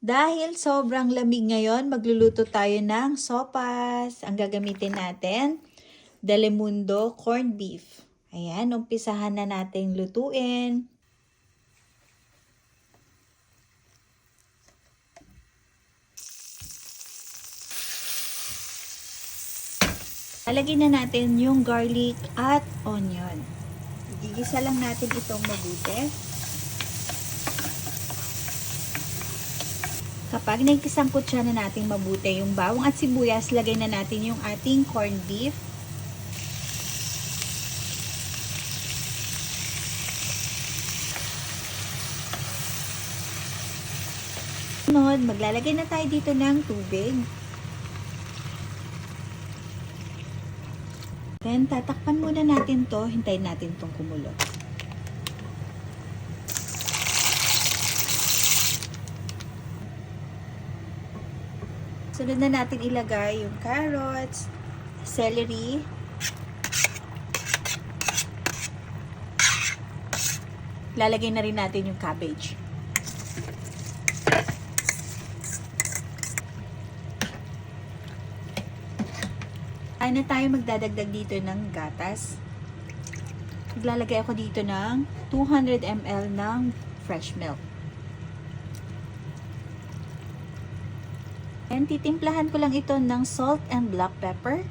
Dahil sobrang lamig ngayon, magluluto tayo ng sopas. Ang gagamitin natin, Delimundo corned beef. Ayan, umpisahan na natin lutuin. Lalagyan na natin yung garlic at onion. Igigisa lang natin itong mabuti. Kapag nagkisangkot siya na natin mabuti yung bawang at sibuyas, lagay na natin yung ating corned beef. Sunod, maglalagay na tayo dito ng tubig. Then, tatakpan muna natin to. Hintayin natin itong kumulo. Sunod na natin ilagay yung carrots, celery, lalagay na rin natin yung cabbage. Ay na tayo magdadagdag dito ng gatas. Maglalagay ako dito ng 200 ml ng fresh milk. And titimplahan ko lang ito ng salt and black pepper.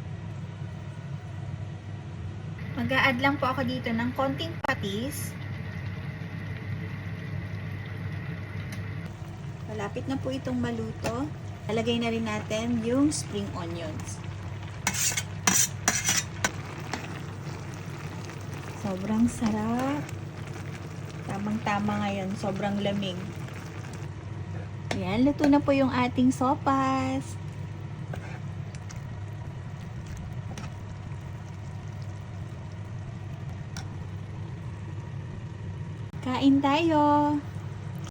Mag-a-add lang po ako dito ng konting patis. Malapit na po itong maluto. Lalagay na rin natin yung spring onions. Sobrang sarap. Tamang-tama ngayon. Sobrang lamig. Ayan, luto na po yung ating sopas. Kain tayo!